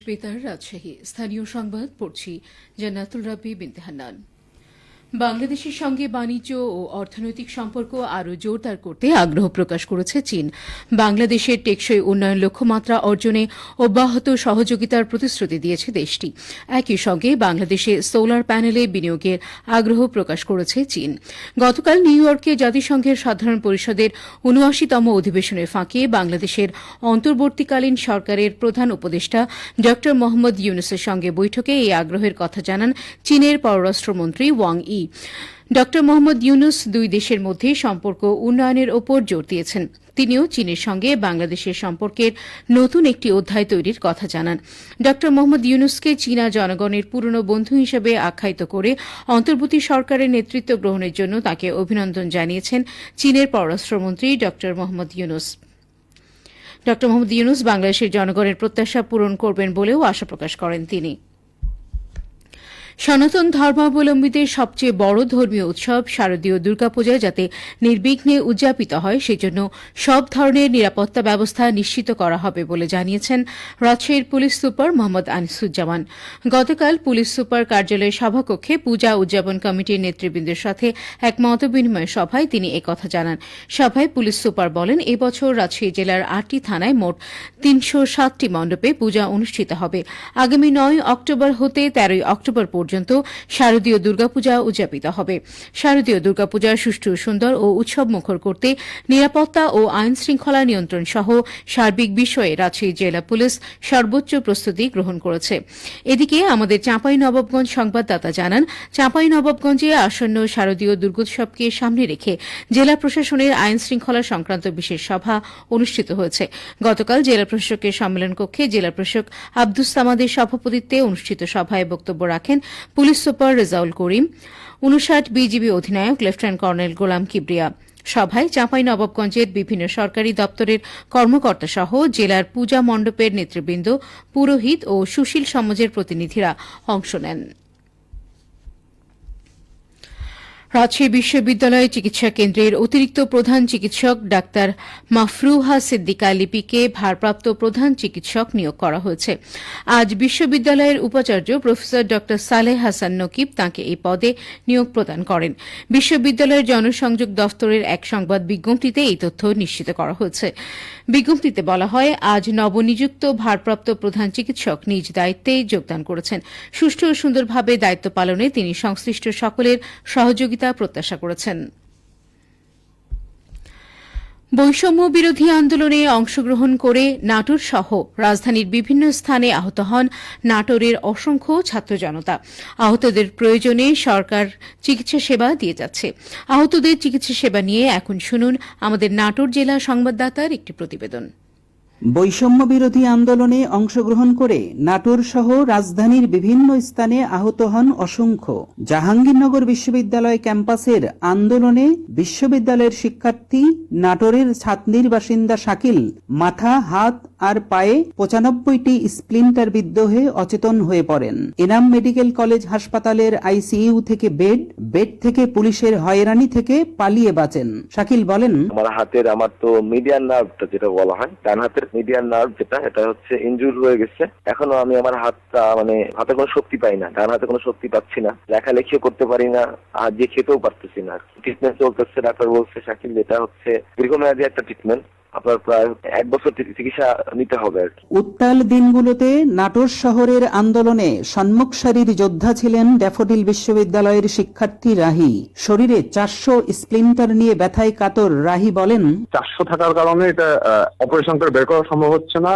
বেতার রাজশাহী স্থানীয় সংবাদ পড়ছি জান্নাতুল রাব্বি বিনতে হান্নান। বাংলাদেশের সঙ্গে বাণিজ্য ও অর্থনৈতিক সম্পর্ক আরও জোরদার করতে আগ্রহ প্রকাশ করেছে চীন। বাংলাদেশের টেকসই উন্নয়ন লক্ষ্যমাত্রা অর্জনে অব্যাহত সহযোগিতার প্রতিশ্রুতি দিয়েছে দেশটি। একই সঙ্গে বাংলাদেশে সোলার প্যানেলে বিনিয়োগের আগ্রহ প্রকাশ করেছে চীন। গতকাল নিউ ইয়র্কে জাতিসংঘের সাধারণ পরিষদের ৭৯তম অধিবেশনের ফাঁকে বাংলাদেশের অন্তর্বর্তীকালীন সরকারের প্রধান উপদেষ্টা ড মোহাম্মদ ইউনুসের সঙ্গে বৈঠকে এই আগ্রহের কথা জানান চীনের পররাষ্ট্রমন্ত্রী ওয়াং ই। ড মোহাম্মদ ইউনুস দুই দেশের মধ্যে সম্পর্ক উন্নয়নের ওপর জোর দিয়েছেন। তিনিও চীনের সঙ্গে বাংলাদেশের সম্পর্কের নতুন একটি অধ্যায় তৈরির কথা জানান। ড মোহাম্মদ ইউনুসকে চীনা জনগণের পুরনো বন্ধু হিসেবে আখ্যায়িত করে অন্তর্বর্তী সরকারের নেতৃত্ব গ্রহণের জন্য তাঁকে অভিনন্দন জানিয়েছেন চীনের পররাষ্ট্রমন্ত্রী ড মোহাম্মদ ইউনুস। ড মোহাম্মদ ইউনুস বাংলাদেশের জনগণের প্রত্যাশা পূরণ করবেন বলেও আশা প্রকাশ করেন তিনি। সনাতন ধর্মাবলম্বীদের সবচেয়ে বড় ধর্মীয় উৎসব শারদীয় দুর্গাপূজা যাতে নির্বিঘ্নে উদযাপিত হয় সেজন্য সব ধরনের নিরাপত্তা ব্যবস্থা নিশ্চিত করা হবে বলে জানিয়েছেন রাজশাহীর পুলিশ সুপার মোহাম্মদ আনিসুজ্জামান। গতকাল পুলিশ সুপার কার্যালয়ের সভাকক্ষে পূজা উদযাপন কমিটির নেতৃবৃন্দের সাথে এক মতবিনিময় সভায় তিনি একথা জানান। সভায় পুলিশ সুপার বলেন, এবছর রাজশাহী জেলার ৮টি থানায় মোট ৩০৭টি মণ্ডপে পূজা অনুষ্ঠিত হবে। আগামী ৯ অক্টোবর হতে ১৩ অক্টোবর পর্যন্ত শারদীয় দুর্গাপূজা উদযাপিত হবে। শারদীয় দুর্গাপূজা সুষ্ঠু, সুন্দর ও উৎসবমুখর করতে নিরাপত্তা ও আইন শৃঙ্খলা নিয়ন্ত্রণ সহ সার্বিক বিষয়ে রাজশাহী জেলা পুলিশ সর্বোচ্চ প্রস্তুতি গ্রহণ করেছে। এদিকে আমাদের চাঁপাইনবাবগঞ্জ সংবাদদাতা জানান, চাঁপাইনবাবগঞ্জে আসন্ন শারদীয় দুর্গোৎসবকে সামনে রেখে জেলা প্রশাসনের আইন শৃঙ্খলা সংক্রান্ত বিশেষ সভা অনুষ্ঠিত হয়েছে। গতকাল জেলা প্রশাসকের সম্মেলন কক্ষে জেলা প্রশাসক আব্দুস সামাদের সভাপতিত্বে অনুষ্ঠিত সভায় বক্তব্য রাখেন police super Rezaul Karim, ৫৯ BGB অধিনায়ক লেফটেন্যান্ট কর্নেল গোলাম কিবরিয়া। সভায় চাঁপাইনবাবগঞ্জের বিভিন্ন সরকারি দপ্তরের কর্মকর্তা সহ জেলার পূজা মণ্ডপের নেতৃবৃন্দ, পুরোহিত ও সুশীল সমাজের প্রতিনিধিরা অংশ নেন। রাজশাহী বিশ্ববিদ্যালয় চিকিৎসা কেন্দ্রের অতিরিক্ত প্রধান চিকিৎসক ডাক্তার মাফরুহা সিদ্দিকা লিপিকে ভারপ্রাপ্ত প্রধান চিকিৎসক নিয়োগ করা হয়েছে। আজ বিশ্ববিদ্যালয়ের উপাচার্য প্রফেসর ড সালেহ হাসান নকিব তাঁকে এই পদে নিয়োগ প্রদান করেন। বিশ্ববিদ্যালয়ের জনসংযোগ দফতরের এক সংবাদ বিজ্ঞপ্তিতে এই তথ্য নিশ্চিত করা হয়েছে। বিজ্ঞপ্তিতে বলা হয়, আজ নবনিযুক্ত ভারপ্রাপ্ত প্রধান চিকিৎসক নিজ দায়িত্বে যোগদান করেছেন। সুষ্ঠু ও সুন্দরভাবে দায়িত্ব পালনে তিনি সংশ্লিষ্ট সকলের সহযোগিতা প্রত্যাশা করেছেন। বৈষম্য বিরোধী আন্দোলনে অংশগ্রহণ করে নাটোর সহ রাজধানীর বিভিন্ন স্থানে আহত হন নাটোরের অসংখ্য ছাত্র জনতা। আহতদের প্রয়োজনে সরকার চিকিৎসা সেবা দিয়ে যাচ্ছে। আহতদের চিকিৎসা সেবা নিয়ে এখন শুনুন আমাদের নাটোর জেলা সংবাদদাতার একটি প্রতিবেদন। বৈষম্য বিরোধী আন্দোলনে অংশগ্রহণ করে নাটোর সহ রাজধানীর বিভিন্ন স্থানে আহত হন অসংখ্য। জাহাঙ্গীরনগর বিশ্ববিদ্যালয় ক্যাম্পাসের আন্দোলনে বিশ্ববিদ্যালয়ের শিক্ষার্থী নাটোরের ছাতনির বাসিন্দা শাকিল মাথা, হাত আর পায়ে ৯৫টি স্প্লিন্টার বিদ্ধ হয়ে অচেতন হয়ে পড়েন। এনাম মেডিকেল কলেজ হাসপাতালের আইসিইউ থেকে বেড থেকে পুলিশের হয়রানি থেকে পালিয়ে বাঁচেন। শাকিল বলেন, আমার তো মিডিয়ান নার্ভটা যেটা বলা হয়, ডান হাতের মিডিয়ান নার্ভ যেটা, এটা হচ্ছে ইনজুর হয়ে গেছে। এখনো আমি আমার হাতটা হাতে কোনো শক্তি পাই না, ডান হাতে কোনো শক্তি পাচ্ছি না, লেখালেখিও করতে পারি না, হাত দিয়ে খেতেও পারতেছি না। ট্রিটমেন্ট চলতেছে, ডাক্তার বলছে শাকিল যেটা হচ্ছে দীর্ঘমেয়াদী একটা ট্রিটমেন্ট, আপনার প্রায় ১ বছর চিকিৎসা নিতে হবে আর কি। উত্তাল দিনগুলোতে নাটোর শহরের আন্দোলনে সম্মুখ সারির যোদ্ধা ছিলেন ড্যাফোডিল বিশ্ববিদ্যালয়ের শিক্ষার্থী রাহি। শরীরে ৪০০ স্প্লিন্টার নিয়ে ব্যথায় কাতর রাহি বলেন, ৪০০ থাকার কারণে এটা অপারেশন করে বের করা সম্ভব হচ্ছে না।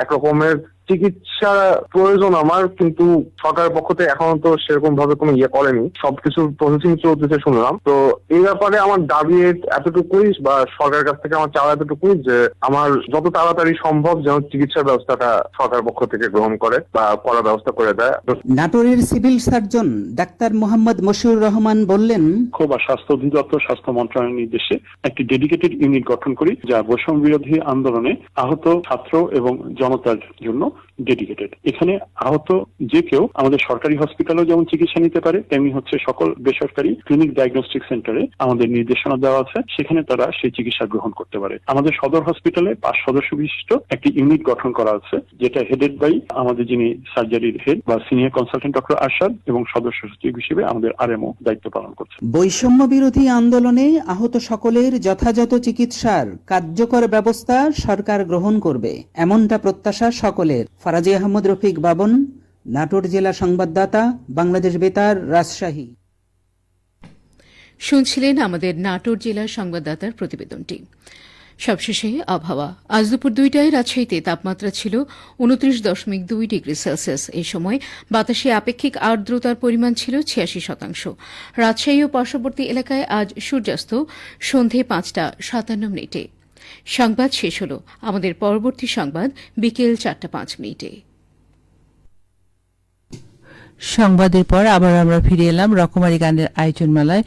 একরকমের চিকিৎসা প্রয়োজন আমার, কিন্তু সরকারের পক্ষ থেকে এখনো তো সেরকম ভাবে কোনো করেনি। সবকিছু প্রসেসিং চলতেছে শুনলাম। তো এই ব্যাপারে আমার দাবি এতটুকুই, বা সরকারের কাছ থেকে আমার চাওয়া এতটুকুই যে আমার যত তাড়াতাড়ি সম্ভব যেন চিকিৎসার ব্যবস্থাটা সরকারের পক্ষ থেকে গ্রহণ করে বা করার ব্যবস্থা করে দেয়। নাটোরের civil surgeon doctor Mohammad Moshiur Rahman বললেন, স্বাস্থ্য অধিদপ্তর স্বাস্থ্য মন্ত্রণালয়ের নির্দেশে একটি ডেডিকেটেড ইউনিট গঠন করি, যা বৈষম্য বিরোধী আন্দোলনে আহত ছাত্র এবং জনতার জন্য ডেডিকেটেড। এখানে আহত যে কেউ আমাদের সরকারি হসপিটালেও যেমন চিকিৎসা নিতে পারে, তেমনি হচ্ছে সকল বেসরকারি ক্লিনিক ডায়াগনস্টিক সেন্টারে আমাদের নির্দেশনা দেওয়া আছে, সেখানে তারা সেই চিকিৎসা গ্রহণ করতে পারে। আমাদের সদর হসপিটালে 5 সদস্য বিশিষ্ট একটি ইউনিট গঠন করা আছে, যেটা হেডেড বাই আমাদের যিনি সার্জারির হেড বা সিনিয়র কনসালটেন্ট ডক্টর আরশাদ, এবং সদস্য সচিব হিসেবে আমাদের আরএমও দায়িত্ব পালন করছে। বৈষম্য বিরোধী আন্দোলনে আহত সকলের যথাযথ চিকিৎসার কার্যকর ব্যবস্থা সরকার গ্রহণ করবে, এমনটা প্রত্যাশা সকলের। ফারাজি আহমদ রফিক বাবন, নাটোর জেলা সংবাদদাতা, বাংলাদেশ বেতার, রাজশাহী। শুনছিলেন আমাদের নাটোর জেলার সংবাদদাতার প্রতিবেদনটি। সবশেষে আবহাওয়া। আজ দুপুর 2টায় রাজশাহীতে তাপমাত্রা ছিল 29.2 ডিগ্রি সেলসিয়াস। এই সময় বাতাসে আপেক্ষিক আর্দ্রতার পরিমাণ ছিল 86%। রাজশাহী ও পার্শ্ববর্তী এলাকায় আজ সূর্যাস্ত সন্ধে 5:57। সংবাদ শেষ হল। আমাদের পরবর্তী সংবাদ বিকেল 4:05। সংবাদের পর আবার আমরা ফিরে এলাম রকমারি গানের আয়োজনমালায়।